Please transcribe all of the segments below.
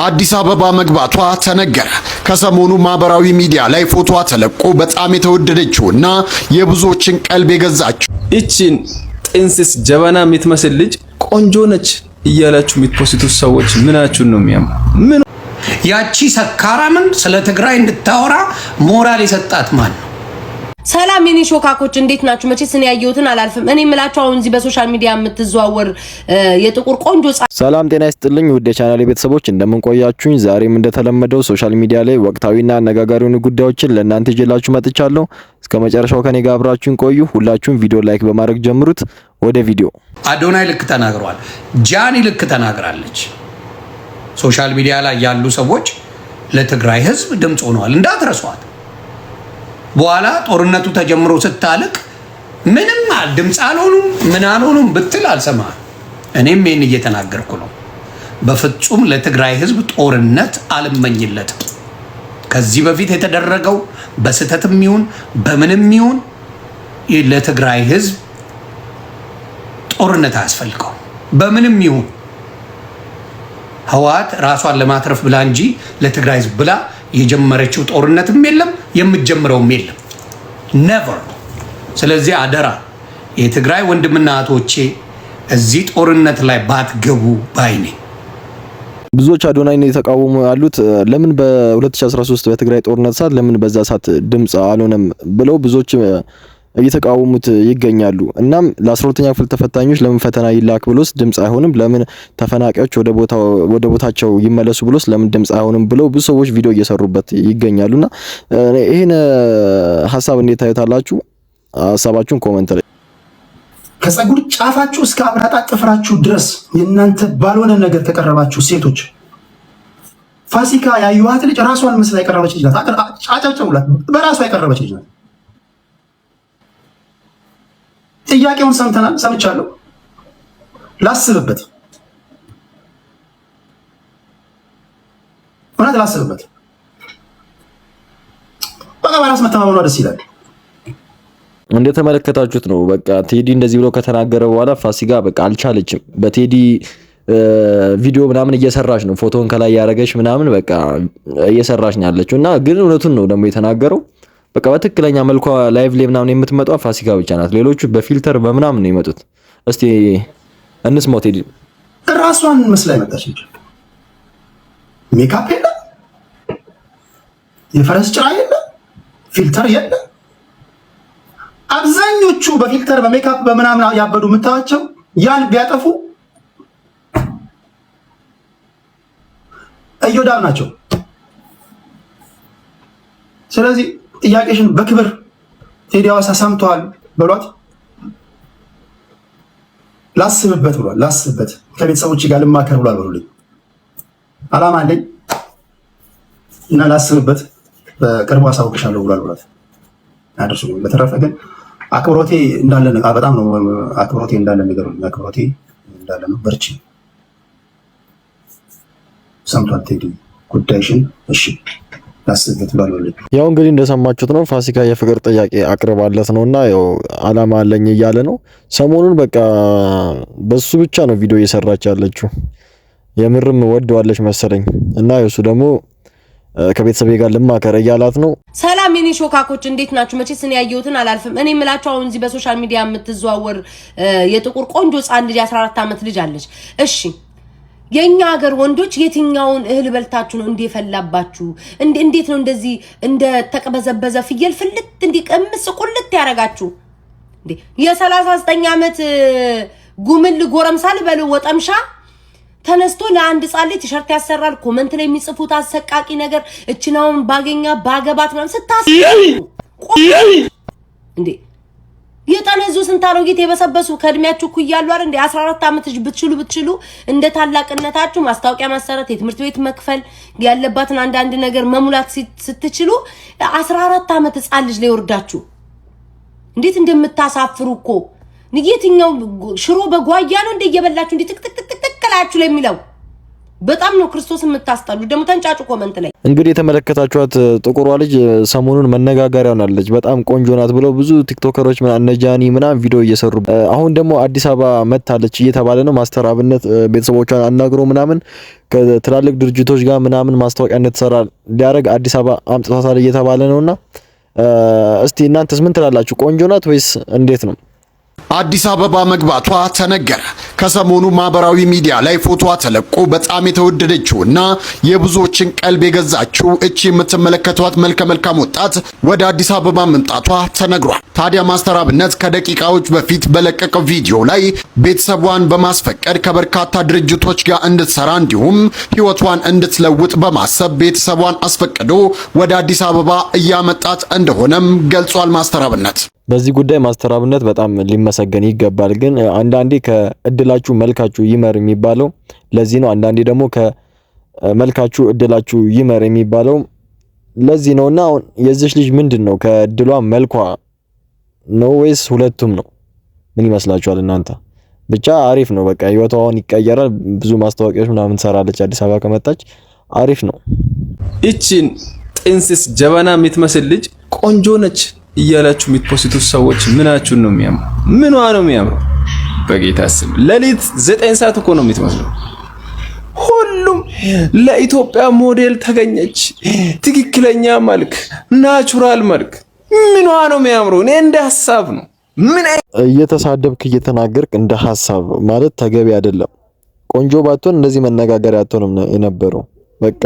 አዲስ አበባ መግባቷ ተነገረ። ከሰሞኑ ማህበራዊ ሚዲያ ላይ ፎቶዋ ተለቆ በጣም የተወደደችውና የብዙዎችን ቀልብ የገዛችው እቺን ጥንስስ ጀበና የምትመስል ልጅ ቆንጆ ነች እያላችሁ የምትፖስቱት ሰዎች ምናችሁን ነው የሚያም? ምን ያቺ ሰካራምን ስለ ትግራይ እንድታወራ ሞራል የሰጣት ማን ነው? ሰላም የኔ ሾካኮች እንዴት ናችሁ? መቼስ እኔ ያየሁትን አላልፍም። እኔ የምላችሁ አሁን እዚህ በሶሻል ሚዲያ የምትዘዋወር የጥቁር ቆንጆ ሰላም ጤና ይስጥልኝ ውድ የቻናሌ ቤተሰቦች እንደምን ቆያችሁኝ? ዛሬም እንደተለመደው ሶሻል ሚዲያ ላይ ወቅታዊና አነጋጋሪ ጉዳዮችን ለእናንተ ይዤላችሁ መጥቻለሁ። እስከ መጨረሻው ከኔ ጋር አብራችሁን ቆዩ። ሁላችሁም ቪዲዮ ላይክ በማድረግ ጀምሩት። ወደ ቪዲዮ። አዶናይ ልክ ተናግሯል። ጃኒ ልክ ተናግራለች። ሶሻል ሚዲያ ላይ ያሉ ሰዎች ለትግራይ ህዝብ ድምጽ ሆነዋል፣ እንዳትረሷት። በኋላ ጦርነቱ ተጀምሮ ስታልቅ ምንም ድምጽ አልሆኑም ምን አልሆኑም ብትል አልሰማህም። እኔም ይሄን እየተናገርኩ ነው። በፍጹም ለትግራይ ህዝብ ጦርነት አልመኝለትም። ከዚህ በፊት የተደረገው በስተትም ይሁን በምንም ይሁን ለትግራይ ህዝብ ጦርነት አያስፈልገው። በምንም ይሁን ህወሓት ራሷን ለማትረፍ ብላ እንጂ ለትግራይ ህዝብ ብላ የጀመረችው ጦርነትም የለም የምትጀምረውም የለም። never። ስለዚህ አደራ የትግራይ ወንድምና እህቶቼ እዚህ ጦርነት ላይ ባትገቡ ባይ ነኝ። ብዙዎች አዶናይን የተቃወሙ ያሉት ለምን በ2013 በትግራይ ጦርነት ሰዓት ለምን በዛ ሰዓት ድምጽ አልሆነም ብለው ብዙዎች እየተቃወሙት ይገኛሉ። እናም ለ12ኛ ክፍል ተፈታኞች ለምን ፈተና ይላክ ብሎስ ድምጽ አይሆንም? ለምን ተፈናቃዮች ወደ ቦታቸው ይመለሱ ብሎስ ለምን ድምጽ አይሆንም ብለው ብዙ ሰዎች ቪዲዮ እየሰሩበት ይገኛሉና ይሄን ሐሳብ እንዴት ታዩታላችሁ? ሐሳባችሁን ኮሜንት ላይ ከፀጉር ጫፋችሁ እስከ አብራጣ ጥፍራችሁ ድረስ የእናንተ ባልሆነ ነገር ተቀረባችሁ ሴቶች ፋሲካ ያዩዋት ልጅ ራሷን መስላ የቀረበች ልጅ ናት። አጫጭውላት በራሷ የቀረበች ልጅ ናት። ጥያቄውን ሰምተናል፣ ሰምቻለሁ። ላስብበት፣ እውነት ላስብበት። በቃ በራስ መተማመኗ ደስ ይላል። እንደተመለከታችሁት ነው። በቃ ቴዲ እንደዚህ ብሎ ከተናገረ በኋላ ፋሲካ በቃ አልቻለችም። በቴዲ ቪዲዮ ምናምን እየሰራች ነው፣ ፎቶን ከላይ ያረገች ምናምን በቃ እየሰራች ነው ያለችው እና ግን እውነቱን ነው ደግሞ የተናገረው። በቃ በትክክለኛ መልኳ ላይቭ ላይ ምናምን የምትመጣው ፋሲካ ብቻ ናት። ሌሎቹ በፊልተር በምናምን ነው የመጡት። እስቲ እንስማው። ቴዲ ራሷን መስላ የመጣች ልጅ ሜካፕ የለ፣ የፈረስ ጭራ የለ፣ ፊልተር የለ። አብዛኞቹ በፊልተር በሜካፕ በምናምን ያበዱ የምታዋቸው ያን ቢያጠፉ እዮዳብ ናቸው። ስለዚህ ጥያቄሽን በክብር ቴዲ አዋሳ ሰምቷል ብሏት ላስብበት ብሏል። ላስብበት ከቤተሰቦች ጋር ልማከር ብሏል ብሉልኝ። አላማ አለኝ እና ላስብበት በቅርቡ አሳውቅሻለሁ ብሏት አድርሱ። በተረፈ ግን አክብሮቴ እንዳለ ነው። በጣም ነው አክብሮቴ እንዳለ ነገር ነው። አክብሮቴ እንዳለ ነው። በርቺ። ሰምቷል ቴዲ ጉዳይሽን። እሺ ላስብበት ብሏል። ያው እንግዲህ እንደሰማችሁት ነው። ፋሲካ የፍቅር ጥያቄ አቅርባለት ነውና ያው አላማ አለኝ እያለ ነው። ሰሞኑን በቃ በሱ ብቻ ነው ቪዲዮ እየሰራች ያለችው። የምርም ወደዋለች መሰለኝ እና እሱ ደግሞ ከቤተሰቤ ጋር ልማከር እያላት ነው። ሰላም የኔ ሾካኮች እንዴት ናችሁ? መቼስ እኔ ያየሁትን አላልፍም። እኔ የምላችሁ አሁን እዚህ በሶሻል ሚዲያ የምትዘዋወር የጥቁር ቆንጆ ሕፃን ልጅ 14 ዓመት ልጅ አለች። እሺ የኛ ሀገር ወንዶች የትኛውን እህል በልታችሁ ነው እንደፈላባችሁ? እንዴት ነው እንደዚህ እንደ ተቀበዘበዘ ፍየል ፍልት እንዲቀምስ ቁልት ያረጋችሁ እንዴ? የ39 ዓመት ጉምል ጎረምሳ ልበል ወጠምሻ ተነስቶ ለአንድ ጻሌ ቲሸርት ያሰራል። ኮሜንት ላይ የሚጽፉት አሰቃቂ ነገር እችናውን ባገኛ ባገባት ምናምን ስታስቡ እንዴ የጠነዙ ስንታሮጊት የበሰበሱ ከእድሜያችሁ ኩያሉ አይደል እንዴ? 14 ዓመት ብትችሉ እንደ ታላቅነታችሁ ማስታወቂያ ማሰራት፣ የትምህርት ቤት መክፈል ያለባትን አንዳንድ ነገር መሙላት ስትችሉ 14 ዓመት ሕፃን ልጅ ላይ ወርዳችሁ እንዴት እንደምታሳፍሩ እኮ። የትኛው ሽሮ በጓያ ነው እንደ እየበላችሁ እንዴ ትክትክትክላችሁ ለሚለው በጣም ነው ክርስቶስ የምታስጠሉ። ደግሞ ተንጫጩ ኮሜንት ላይ። እንግዲህ የተመለከታችኋት ጥቁሯ ልጅ ሰሞኑን መነጋገሪያ ሆናለች። በጣም ቆንጆ ናት ብለው ብዙ ቲክቶከሮች እነጃኒ ምናምን ቪዲዮ እየሰሩ አሁን ደግሞ አዲስ አበባ መታለች እየተባለ ነው። ማስተር አብነት ቤተሰቦቿን አናግሮ ምናምን ከትላልቅ ድርጅቶች ጋር ምናምን ማስታወቂያ እንድትሰራ ሊያደርግ አዲስ አበባ አምጥቷታል እየተባለ ነውና እስቲ እናንተስ ምን ትላላችሁ? ቆንጆ ናት ወይስ እንዴት ነው? አዲስ አበባ መግባቷ ተነገረ። ከሰሞኑ ማህበራዊ ሚዲያ ላይ ፎቶዋ ተለቆ በጣም የተወደደችውና የብዙዎችን ቀልብ የገዛችው እቺ የምትመለከቷት መልከ መልካም ወጣት ወደ አዲስ አበባ መምጣቷ ተነግሯል። ታዲያ ማስተር አብነት ከደቂቃዎች በፊት በለቀቀው ቪዲዮ ላይ ቤተሰቧን በማስፈቀድ ከበርካታ ድርጅቶች ጋር እንድትሰራ እንዲሁም ህይወቷን እንድትለውጥ በማሰብ ቤተሰቧን አስፈቅዶ ወደ አዲስ አበባ እያመጣት እንደሆነም ገልጿል። ማስተር አብነት በዚህ ጉዳይ ማስተር አብነት በጣም ሊመሰገን ይገባል። ግን አንዳንዴ ከእድላችሁ መልካችሁ ይመር የሚባለው ለዚህ ነው። አንዳንዴ ደግሞ ከመልካችሁ እድላችሁ ይመር የሚባለው ለዚህ ነውና አሁን የዚህ ልጅ ምንድነው ከእድሏ መልኳ ነው ወይስ ሁለቱም ነው? ምን ይመስላችኋል እናንተ? ብቻ አሪፍ ነው። በቃ ህይወቷን ይቀየራል። ብዙ ማስታወቂያዎች ምናምን ሰራለች አዲስ አበባ ከመጣች አሪፍ ነው። እቺን ጥንስስ ጀበና የምትመስል ልጅ ቆንጆ ነች እያላችሁ የምትፖስቱት ሰዎች ምናችሁን ነው የሚያምሩ? ምንዋ ነው የሚያምሩ? በጌታ ስም ለሊት 9 ሰዓት እኮ ነው የምትመስለው። ሁሉም ለኢትዮጵያ ሞዴል ተገኘች፣ ትክክለኛ መልክ፣ ናቹራል መልክ። ምንዋ ነው የሚያምሩ? እኔ እንደ ሐሳብ ነው። ምን እየተሳደብክ እየተናገርክ እንደ ሐሳብ ማለት ተገቢ አይደለም። ቆንጆ ባትሆን እንደዚህ መነጋገር ያትሆንም የነበረው። በቃ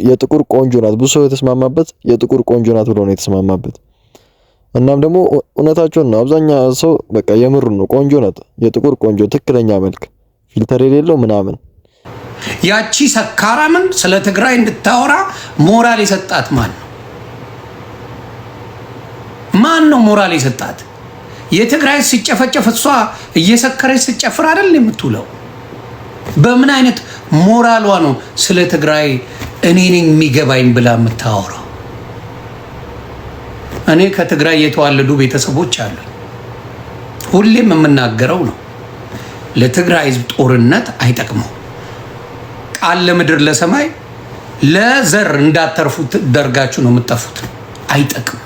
የጥቁር ቆንጆ ናት ብዙ ሰው የተስማማበት የጥቁር ቆንጆ ናት ብሎ ነው የተስማማበት። እናም ደግሞ እውነታቸውን ነው። አብዛኛው ሰው በቃ የምሩ ነው። ቆንጆ ናት፣ የጥቁር ቆንጆ፣ ትክክለኛ መልክ፣ ፊልተር የሌለው ምናምን። ያቺ ሰካራምን ስለ ትግራይ እንድታወራ ሞራል የሰጣት ማን ነው? ማን ነው ሞራል የሰጣት? የትግራይ ሲጨፈጨፍ እሷ እየሰከረች ሲጨፍር አይደል የምትውለው? በምን አይነት ሞራሏ ነው ስለ ትግራይ እኔ ነኝ የሚገባኝ ብላ የምታወራው? እኔ ከትግራይ የተዋለዱ ቤተሰቦች አሉ። ሁሌም የምናገረው ነው፣ ለትግራይ ህዝብ ጦርነት አይጠቅመው። ቃል ለምድር ለሰማይ ለዘር እንዳተርፉት ደርጋችሁ ነው የምትጠፉት። አይጠቅም።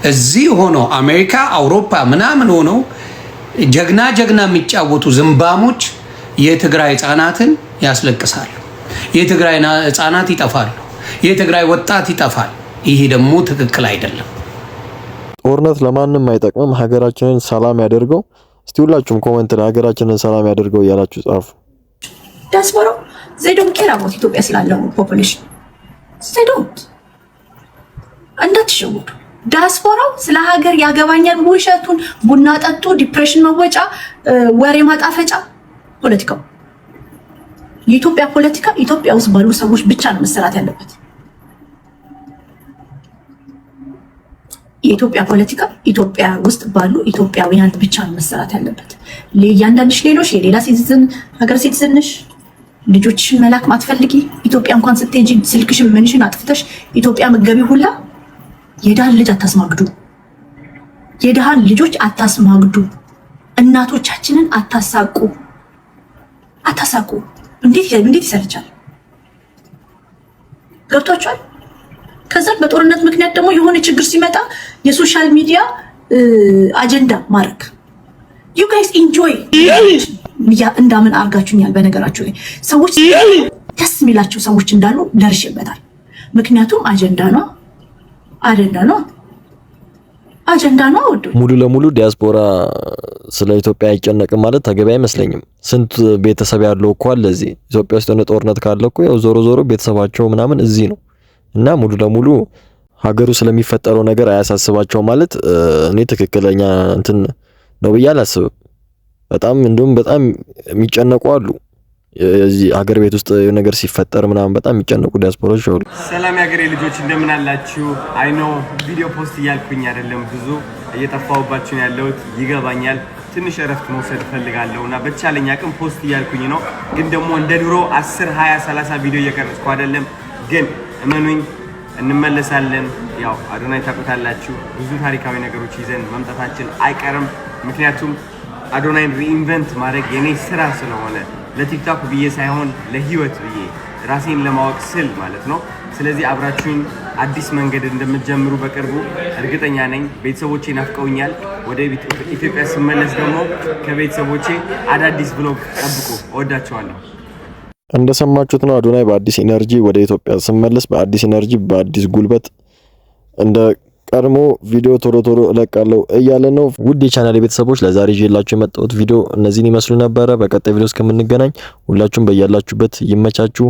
እዚህ ሆኖ አሜሪካ፣ አውሮፓ ምናምን ሆኖ ጀግና ጀግና የሚጫወቱ ዝምባሞች የትግራይ ህፃናትን ያስለቅሳሉ። የትግራይ ህፃናት ይጠፋሉ። የትግራይ ወጣት ይጠፋል። ይሄ ደግሞ ትክክል አይደለም። ጦርነት ለማንም አይጠቅምም። ሀገራችንን ሰላም ያደርገው። እስቲ ሁላችሁም ኮሜንት ላይ ሀገራችንን ሰላም ያደርገው እያላችሁ ጻፉ። ዲያስፖራው ዘይዶም ኬር አባውት ኢትዮጵያ ስላለው ፖፑሌሽን ዘይዶንት እንዳትሸውዱ። ዲያስፖራው ስለ ሀገር ያገባኛል ውሸቱን ቡና ጠጡ፣ ዲፕሬሽን መወጫ፣ ወሬ ማጣፈጫ ፖለቲካው። የኢትዮጵያ ፖለቲካ ኢትዮጵያ ውስጥ ባሉ ሰዎች ብቻ ነው መሰራት ያለበት። የኢትዮጵያ ፖለቲካ ኢትዮጵያ ውስጥ ባሉ ኢትዮጵያውያን ብቻ ነው መሰራት ያለበት። ለእያንዳንድሽ ሌሎች የሌላ ሲቲዝን ሀገር ሲቲዝንሽ ልጆችሽን መላክ ማትፈልጊ ኢትዮጵያ እንኳን ስትሄጂ ስልክሽን ምንሽን አጥፍተሽ ኢትዮጵያ መገቢ ሁላ የድሃን ልጅ አታስማግዱ። የድሃን ልጆች አታስማግዱ። እናቶቻችንን አታሳቁ። አታሳቁ። እንዴት ይሰለቻል። ገብቷችኋል? ከዛ በጦርነት ምክንያት ደግሞ የሆነ ችግር ሲመጣ የሶሻል ሚዲያ አጀንዳ ማድረግ ዩ ጋይስ ኢንጆይ እንዳምን አርጋችሁኛል። በነገራችሁ ላይ ሰዎች ደስ የሚላቸው ሰዎች እንዳሉ ደርሽበታል። ምክንያቱም አጀንዳ ነው። ሙሉ ለሙሉ ዲያስፖራ ስለ ኢትዮጵያ አይጨነቅም ማለት ተገቢ አይመስለኝም። ስንት ቤተሰብ ያለው እኮ አለ እዚህ ኢትዮጵያ ውስጥ ጦርነት ካለ እኮ ያው ዞሮ ቤተሰባቸው ምናምን እዚህ ነው እና ሙሉ ለሙሉ ሀገሩ ስለሚፈጠረው ነገር አያሳስባቸው ማለት እኔ ትክክለኛ እንትን ነው ብዬ አላስብም። እንደውም በጣም የሚጨነቁ አሉ። እዚህ ሀገር ቤት ውስጥ ነገር ሲፈጠር ምናምን በጣም የሚጨነቁ ዲያስፖራዎች አሉ። ሰላም የሀገሬ ልጆች እንደምን አላችሁ? አይኖ ቪዲዮ ፖስት እያልኩኝ አይደለም፣ ብዙ እየጠፋሁባችሁ ያለሁት ይገባኛል። ትንሽ እረፍት መውሰድ ፈልጋለሁና በተቻለኝ አቅም ፖስት እያልኩኝ ነው። ግን ደግሞ እንደ ድሮ 10 20 30 ቪዲዮ እየቀረጽኩ አይደለም። ግን እመኑኝ እንመለሳለን። ያው አዶናይ ታውቁታላችሁ፣ ብዙ ታሪካዊ ነገሮች ይዘን መምጣታችን አይቀርም። ምክንያቱም አዶናይን ሪኢንቨንት ማድረግ የኔ ስራ ስለሆነ ለቲክቶክ ብዬ ሳይሆን ለህይወት ብዬ ራሴን ለማወቅ ስል ማለት ነው። ስለዚህ አብራችሁኝ አዲስ መንገድ እንደምትጀምሩ በቅርቡ እርግጠኛ ነኝ። ቤተሰቦቼ ናፍቀውኛል። ወደ ኢትዮጵያ ስመለስ ደግሞ ከቤተሰቦቼ አዳዲስ ብሎግ ጠብቁ። እወዳቸዋለሁ። እንደሰማችሁት ነው አዶናይ በአዲስ ኢነርጂ ወደ ኢትዮጵያ ስመለስ በአዲስ ኢነርጂ በአዲስ ጉልበት እንደ ቀድሞ ቪዲዮ ቶሎ እለቃለሁ እያለ ነው። ውድ የቻናል ቤተሰቦች ለዛሬ ይዤላችሁ የመጣሁት ቪዲዮ እነዚህን ይመስሉ ነበረ። በቀጣይ ቪዲዮ እስከምንገናኝ ሁላችሁም በያላችሁበት ይመቻችሁ።